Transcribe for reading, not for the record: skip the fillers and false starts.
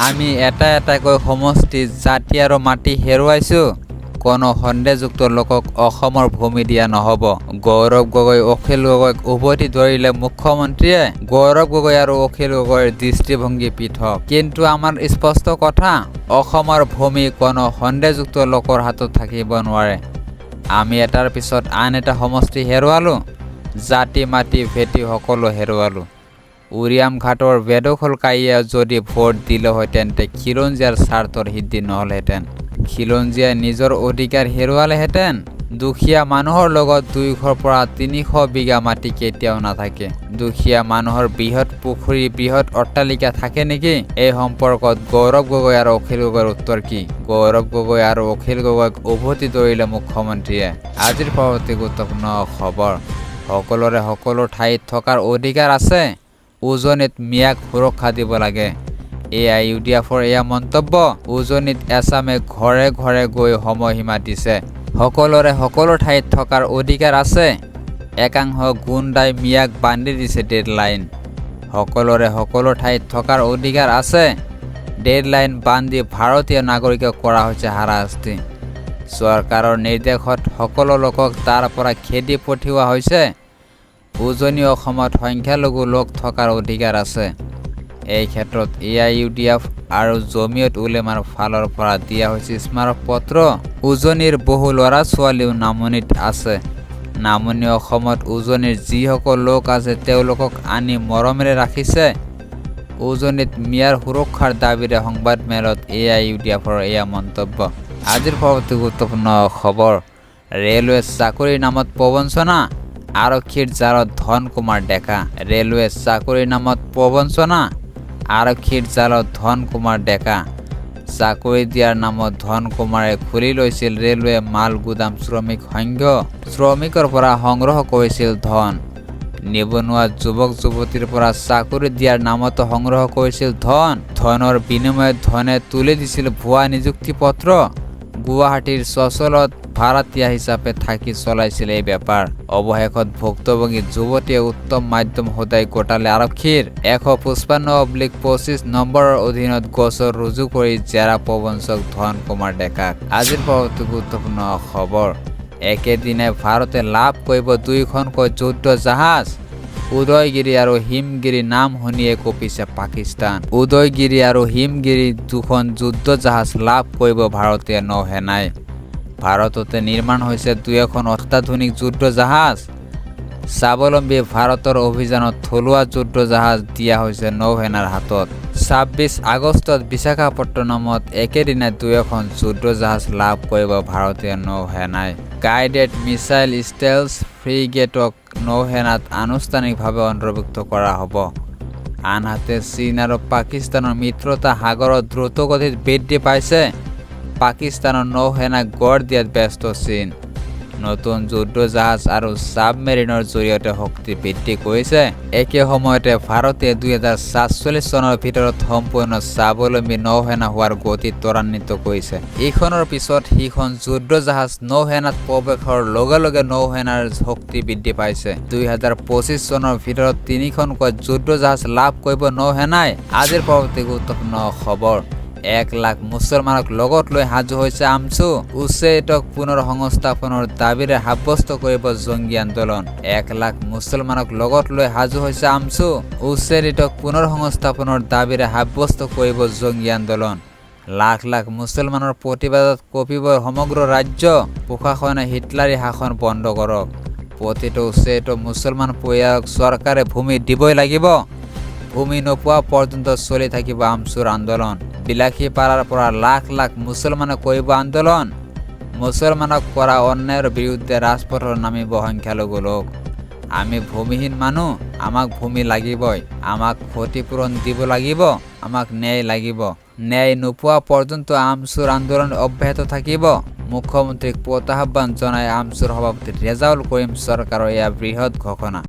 আমি এটা এটাকৈ সমষ্টি জাতি আৰু মাটি হেৰুৱাইছো কোনো সন্দেহযুক্ত লোকক অসমৰ ভূমি দিয়া নহব গৌৰৱ গগৈ অখিল গগৈক উভতি ধৰিলে মুখ্যমন্ত্ৰীয়ে গৌৰৱ গগৈ আৰু অখিল গগৈৰ দৃষ্টিভংগী পৃথক কিন্তু আমাৰ স্পষ্ট কথা অসমৰ ভূমি কোনো সন্দেহযুক্ত লোকৰ হাতত থাকিব নোৱাৰে আমি এটাৰ পিছত আন এটা সমষ্টি হেৰুৱালো জাতি মাটি ভেটি সকলো হেৰুৱালো উৰিয়াম ঘাটৰ বেদখলকাৰীয়ে যদি ভোট দিলেহেঁতেন তেন্তে খিলঞ্জীয়াৰ স্বাৰ্থৰ সিদ্ধি নহ'লহেঁতেন খিলঞ্জীয়াই নিজৰ অধিকাৰ হেৰুৱালেহেঁতেন দুখীয়া মানুহৰ লগত 200 পৰা 300 বিঘা মাটি কেতিয়াও নাথাকে দুখীয়া মানুহৰ বৃহৎ পুখুৰী বৃহৎ অট্টালিকা থাকে নেকি এই সম্পৰ্কত গৌৰৱ গগৈ আৰু অখিল গগৈৰ উত্তৰ কি গৌৰৱ গগৈ আৰু অখিল গগৈক উভতি ধৰিলে মুখ্যমন্ত্ৰীয়ে আজিৰ পৰৱৰ্তী গুৰুত্বপূৰ্ণ খবৰ সকলোৰে সকলো ঠাইত থকাৰ অধিকাৰ আছে উজনিত মিয়াক সুৰক্ষা দিব লাগে AIUDFৰ এয়া মন্তব্য উজনিত আসামে ঘৰে ঘৰে গৈ সময়সীমা দিছে সকলোৰে সকলো ঠাইত থকাৰ অধিকাৰ আছে একাংশ গুণ্ডাই মিয়াক বান্ধি দিছে ডেডলাইন সকলোৰে সকলো ঠাইত থকাৰ অধিকাৰ আছে ডেডলাইন বান্ধি ভাৰতীয় নাগৰিকক কৰা হৈছে হাৰাশাস্তি চৰকাৰৰ নিৰ্দেশত সকলো লোকক তাৰ পৰা খেদি পঠিওৱা হৈছে উজনি অসমত সংখ্যালঘু লোক থকাৰ অধিকাৰ আছে এই ক্ষেত্ৰত AIUDF আৰু জমিয়ত উলেমাৰ ফালৰ পৰা দিয়া হৈছে স্মাৰক পত্ৰ উজনিৰ বহু ল'ৰা ছোৱালীও নামনিত আছে নামনি অসমত উজনিৰ যিসকল লোক আছে তেওঁলোকক আনি মৰমেৰে ৰাখিছে উজনিত মিয়াৰ সুৰক্ষাৰ দাবীৰে সংবাদমেলত AIUDFৰ এয়া মন্তব্য আজিৰ পৰৱৰ্তী গুৰুত্বপূৰ্ণ খবৰ ৰেলৱে চাকৰিৰ নামত প্ৰবঞ্চনা আৰক্ষীৰ জালত ধন কুমাৰ ডেকা ৰেলৱে চাকৰিৰ নামত প্ৰবঞ্চনা আৰক্ষীৰ জালত ধন কুমাৰ ডেকা চাকৰি দিয়াৰ নামত ধন কুমাৰে খুলি লৈছিল ৰেলৱে মাল গুদাম শ্ৰমিক সংঘ শ্ৰমিকৰ পৰা সংগ্ৰহ কৰিছিল ধন নিবনুৱা যুৱক যুৱতীৰ পৰা চাকৰি দিয়াৰ নামত সংগ্ৰহ কৰিছিল ধনৰ বিনিময়ত ধনে তুলি দিছিল ভুৱা নিযুক্তি পত্ৰ গুৱাহাটীৰ চচলত ভাড়াতীয়া হিচাপে থাকি চলাইছিল এই বেপাৰ অৱশেষত ভুক্তভোগী যুৱতীয়ে উত্তম মাধ্যম সদায় গোটালে আৰক্ষীৰ 155/25 নম্বৰৰ অধীনত গোচৰ ৰুজু কৰি জেৰা প্ৰবঞ্চক ধন কুমাৰ ডেকাক আজিৰ পৰৱৰ্তী গুৰুত্বপূৰ্ণ খবৰ একেদিনাই ভাৰতে লাভ কৰিব 2খনকৈ যুদ্ধ জাহাজ উদয়গিৰি আৰু হিমগিৰি নাম শুনিয়ে কঁপিছে পাকিস্তান উদয়গিৰি আৰু হিমগিৰি দুখন যুদ্ধ জাহাজ লাভ কৰিব ভাৰতীয় নৌসেনাই ভাৰততে নিৰ্মাণ হৈছে 2খন অত্যাধুনিক যুদ্ধ জাহাজ স্বাৱলম্বী ভাৰতৰ অভিযানত থলুৱা যুদ্ধ জাহাজ দিয়া হৈছে নৌসেনাৰ হাতত 26 আগষ্টত বিশাখাপট্টনমত একেদিনাই 2খন যুদ্ধ জাহাজ লাভ কৰিব ভাৰতীয় নৌসেনাই গাইডেড মিছাইল ষ্টেলছ ফ্ৰিগেটক নৌসেনাত আনুষ্ঠানিকভাৱে অন্তৰ্ভুক্ত কৰা হ'ব আনহাতে চীন আৰু পাকিস্তানৰ মিত্ৰতা সাগৰত দ্ৰুতগতিত বৃদ্ধি পাইছে পাকিস্তানৰ নৌসেনাক গঢ় দিয়াত ব্যস্ত চীন নতুন যুদ্ধ জাহাজ আৰু সাবমেৰিনৰ জৰিয়তে শক্তি বৃদ্ধি কৰিছে একে সময়তে ভাৰতে 2047 চনৰ ভিতৰত সম্পূৰ্ণ স্বাৱলম্বী নৌসেনা হোৱাৰ গতি ত্বৰান্বিত কৰিছে এইখনৰ পিছত সিখন যুদ্ধ জাহাজ নৌসেনাত প্ৰৱেশৰ লগে লগে নৌসেনাৰ শক্তি বৃদ্ধি পাইছে 2025 চনৰ ভিতৰত 3খনকৈ যুদ্ধ জাহাজ লাভ কৰিব নৌসেনাই আজিৰ পৰৱৰ্তী গুৰুত্বপূৰ্ণ খবৰ 1 লাখ মুছলমানক লগত লৈ সাজু হৈছে AAMSU উচ্ছেদক পুনৰ সংস্থাপনৰ দাবীৰে সাব্যস্ত কৰিব জঙ্গী আন্দোলন 1 লাখ মুছলমানক লগত লৈ সাজু হৈছে AAMSU উচ্ছেদক পুনৰ সংস্থাপনৰ দাবীৰে সাব্যস্ত কৰিব জঙ্গী আন্দোলন লাখ লাখ মুছলমানৰ প্ৰতিবাদত কঁপিব সমগ্ৰ ৰাজ্য প্ৰশাসনে হিটলাৰী শাসন বন্ধ কৰক প্ৰতিটো উচ্ছেদ মুছলমান পৰিয়ালক চৰকাৰে ভূমি দিবই লাগিব ভূমি নোপোৱা পৰ্যন্ত চলি থাকিব AAMSUৰ আন্দোলন বিলাসী পাৰাৰ পৰা লাখ লাখ মুছলমানে কৰিব আন্দোলন মুছলমানক কৰা অন্যায়ৰ বিৰুদ্ধে ৰাজপথৰ নামিব সংখ্যালঘু লোক আমি ভূমিহীন মানুহ আমাক ভূমি লাগিবই আমাক ক্ষতিপূৰণ দিব লাগিব আমাক ন্যায় লাগিব ন্যায় নোপোৱা পৰ্যন্ত AAMSUৰ আন্দোলন অব্যাহত থাকিব মুখ্যমন্ত্ৰীক প্ৰত্যাহ্বান জনাই AAMSUৰ সভাপতি ৰেজাউল কৰিম চৰকাৰৰ এয়া বৃহৎ ঘোষণা